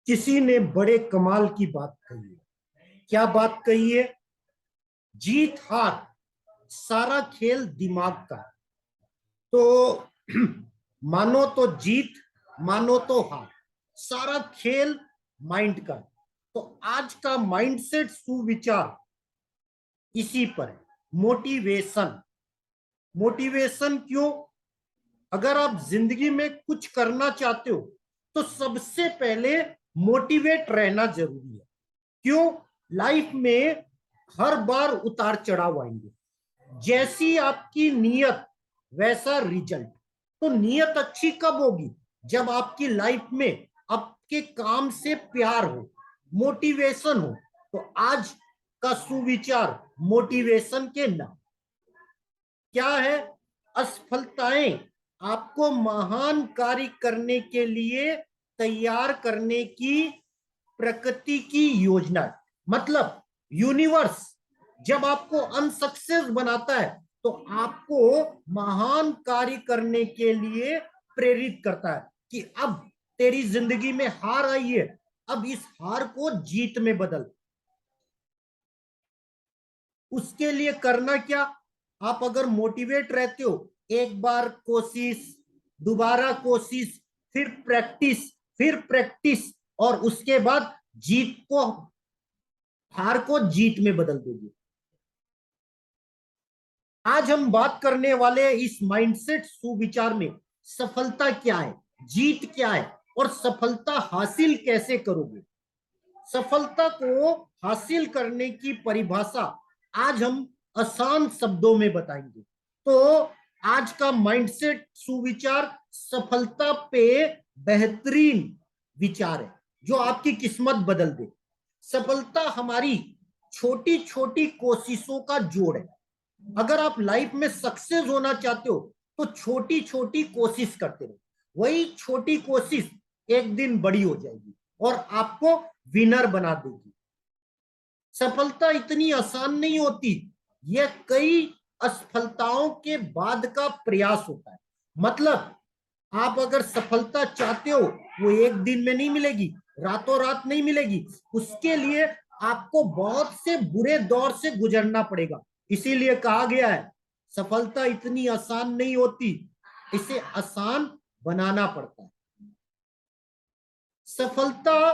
किसी ने बड़े कमाल की बात कही है। क्या बात कही है? जीत हार सारा खेल दिमाग का। तो मानो तो जीत, मानो तो हार, सारा खेल माइंड का। तो आज का माइंडसेट सुविचार इसी पर है। मोटिवेशन। मोटिवेशन क्यों? अगर आप जिंदगी में कुछ करना चाहते हो तो सबसे पहले मोटिवेट रहना जरूरी है। क्यों? लाइफ में हर बार उतार चढ़ाव आएंगे। जैसी आपकी नीयत वैसा रिजल्ट। तो नीयत अच्छी कब होगी? जब आपकी लाइफ में आपके काम से प्यार हो, मोटिवेशन हो। तो आज का सुविचार मोटिवेशन के नाम क्या है? असफलताएं आपको महान कार्य करने के लिए तैयार करने की प्रकृति की योजना। मतलब यूनिवर्स जब आपको अनसक्सेस बनाता है तो आपको महान कार्य करने के लिए प्रेरित करता है कि अब तेरी जिंदगी में हार आई है, अब इस हार को जीत में बदल। उसके लिए करना क्या? आप अगर मोटिवेट रहते हो, एक बार कोशिश, दोबारा कोशिश, फिर प्रैक्टिस, फिर प्रैक्टिस, और उसके बाद जीत को, हार को जीत में बदल दोगे। आज हम बात करने वाले इस माइंडसेट सुविचार में सफलता क्या है, जीत क्या है, और सफलता हासिल कैसे करोगे। सफलता को हासिल करने की परिभाषा आज हम आसान शब्दों में बताएंगे। तो आज का माइंडसेट सुविचार सफलता पे बेहतरीन विचार है जो आपकी किस्मत बदल दे। सफलता हमारी छोटी छोटी कोशिशों का जोड़ है। अगर आप लाइफ में सक्सेस होना चाहते हो तो छोटी छोटी कोशिश करते रहो। वही छोटी कोशिश एक दिन बड़ी हो जाएगी और आपको विनर बना देगी। सफलता इतनी आसान नहीं होती, यह कई असफलताओं के बाद का प्रयास होता है। मतलब आप अगर सफलता चाहते हो वो एक दिन में नहीं मिलेगी, रातों रात नहीं मिलेगी। उसके लिए आपको बहुत से बुरे दौर से गुजरना पड़ेगा। इसीलिए कहा गया है सफलता इतनी आसान नहीं होती, इसे आसान बनाना पड़ता है। सफलता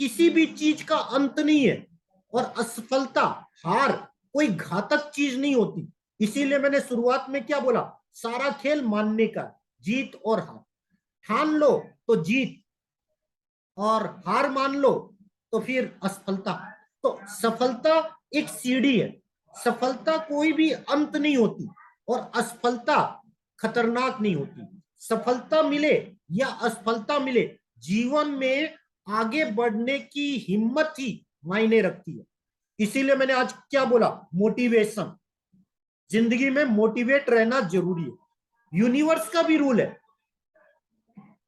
किसी भी चीज का अंत नहीं है और असफलता, हार कोई घातक चीज नहीं होती। इसीलिए मैंने शुरुआत में क्या बोला? सारा खेल मानने का, जीत और हार। ठान लो तो जीत, और हार मान लो तो फिर असफलता। तो सफलता एक सीढ़ी है। सफलता कोई भी अंत नहीं होती और असफलता खतरनाक नहीं होती। सफलता मिले या असफलता मिले, जीवन में आगे बढ़ने की हिम्मत ही मायने रखती है। इसीलिए मैंने आज क्या बोला? मोटिवेशन। जिंदगी में मोटिवेट रहना जरूरी है। यूनिवर्स का भी रूल है।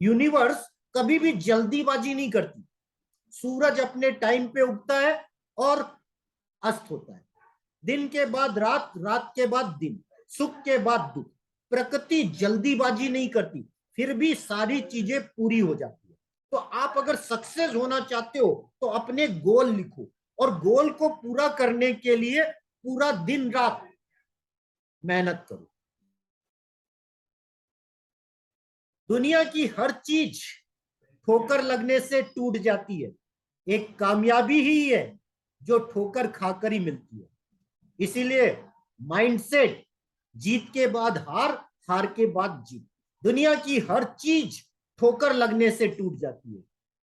यूनिवर्स कभी भी जल्दीबाजी नहीं करती। सूरज अपने टाइम पे उगता है और अस्त होता है। दिन के बाद रात, रात के बाद दिन, सुख के बाद दुख। प्रकृति जल्दीबाजी नहीं करती, फिर भी सारी चीजें पूरी हो जाती है। तो आप अगर सक्सेस होना चाहते हो तो अपने गोल लिखो और गोल को पूरा करने के लिए पूरा दिन रात मेहनत करो। दुनिया की हर चीज ठोकर लगने से टूट जाती है, एक कामयाबी ही है जो ठोकर खाकर ही मिलती है। इसीलिए माइंडसेट, जीत के बाद हार, हार के बाद जीत। दुनिया की हर चीज ठोकर लगने से टूट जाती है,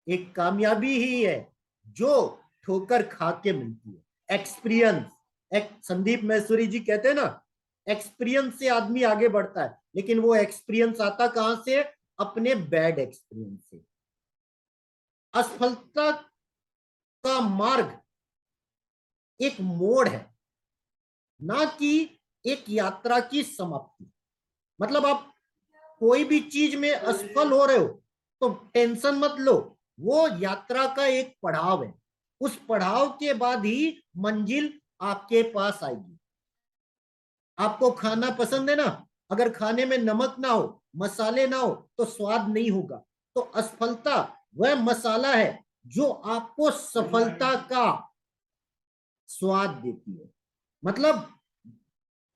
एक कामयाबी ही है जो ठोकर खा के मिलती है। एक्सपीरियंस, एक संदीप मैसूरी जी कहते हैं ना, एक्सपीरियंस से आदमी आगे बढ़ता है। लेकिन वो एक्सपीरियंस आता कहां से? अपने बैड एक्सपीरियंस से। असफलता का मार्ग एक मोड़ है, ना कि एक यात्रा की समाप्ति। मतलब आप कोई भी चीज में असफल हो रहे हो तो टेंशन मत लो, वो यात्रा का एक पड़ाव है। उस पड़ाव के बाद ही मंजिल आपके पास आएगी। आपको खाना पसंद है ना, अगर खाने में नमक ना हो, मसाले ना हो तो स्वाद नहीं होगा। तो असफलता वह मसाला है जो आपको सफलता का स्वाद देती है। मतलब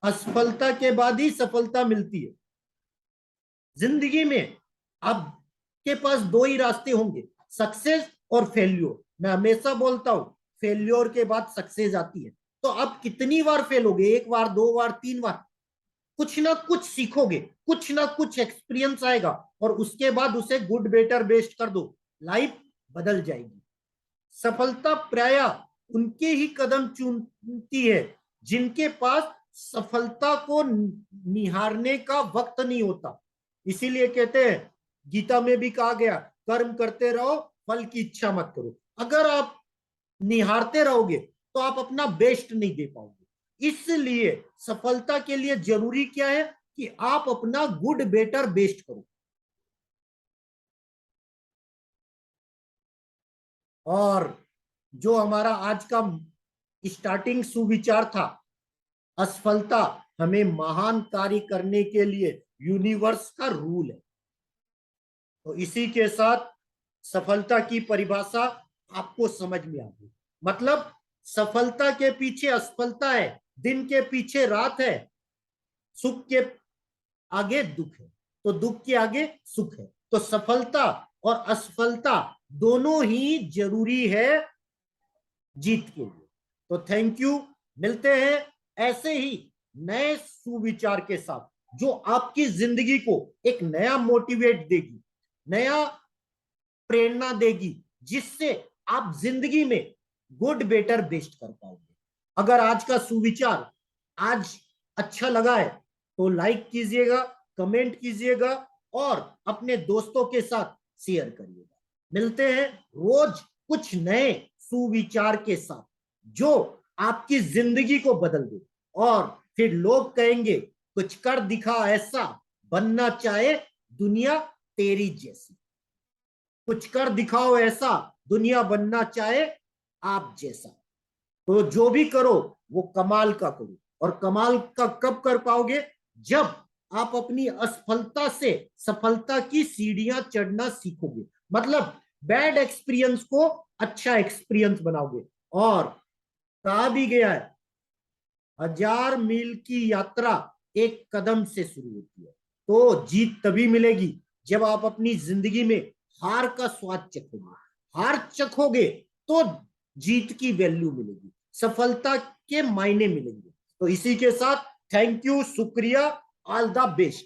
असफलता के बाद ही सफलता मिलती है। जिंदगी में आपके पास दो ही रास्ते होंगे, सक्सेस और फेल्योर। मैं हमेशा बोलता हूं फेल्योर के बाद सक्सेस आती है। तो आप कितनी बार फेल होगे, एक बार, दो बार, तीन बार, कुछ ना कुछ सीखोगे, कुछ ना कुछ एक्सपीरियंस आएगा और उसके बाद उसे गुड बेटर बेस्ट कर दो, लाइफ बदल जाएगी। सफलता प्रायः उनके ही कदम चूमती है जिनके पास सफलता को निहारने का वक्त नहीं होता। इसीलिए कहते हैं, गीता में भी कहा गया, कर्म करते रहो, फल की इच्छा मत करो। अगर आप निहारते रहोगे तो आप अपना बेस्ट नहीं दे पाओगे। इसलिए सफलता के लिए जरूरी क्या है कि आप अपना गुड बेटर बेस्ट करो। और जो हमारा आज का स्टार्टिंग सुविचार था, असफलता हमें महान कार्य करने के लिए यूनिवर्स का रूल है। तो इसी के साथ सफलता की परिभाषा आपको समझ में आ गई। मतलब सफलता के पीछे असफलता है, दिन के पीछे रात है, सुख के आगे दुख है, तो दुख के आगे सुख है। तो सफलता और असफलता दोनों ही जरूरी है जीत के लिए। तो थैंक यू, मिलते हैं ऐसे ही नए सुविचार के साथ जो आपकी जिंदगी को एक नया मोटिवेट देगी, नया प्रेरणा देगी, जिससे आप जिंदगी में गुड बेटर बेस्ट कर पाओगे। अगर आज का सुविचार आज अच्छा लगा है तो लाइक कीजिएगा, कमेंट कीजिएगा और अपने दोस्तों के साथ शेयर करिएगा। मिलते हैं रोज कुछ नए सुविचार के साथ जो आपकी जिंदगी को बदल दे और फिर लोग कहेंगे कुछ कर दिखा ऐसा, बनना चाहे दुनिया तेरी जैसी। कुछ कर दिखाओ ऐसा, दुनिया बनना चाहे आप जैसा। तो जो भी करो वो कमाल का करो। और कमाल का कब कर पाओगे, जब आप अपनी असफलता से सफलता की सीढ़ियां चढ़ना सीखोगे। मतलब बैड एक्सपीरियंस को अच्छा एक्सपीरियंस बनाओगे। और कहा भी गया है, 1000 मील की यात्रा एक कदम से शुरू होती है। तो जीत तभी मिलेगी जब आप अपनी जिंदगी में हार का स्वाद चखोगे। हार चखोगे तो जीत की वैल्यू मिलेगी, सफलता के मायने मिलेंगे। तो इसी के साथ थैंक यू, शुक्रिया, ऑल द बेस्ट।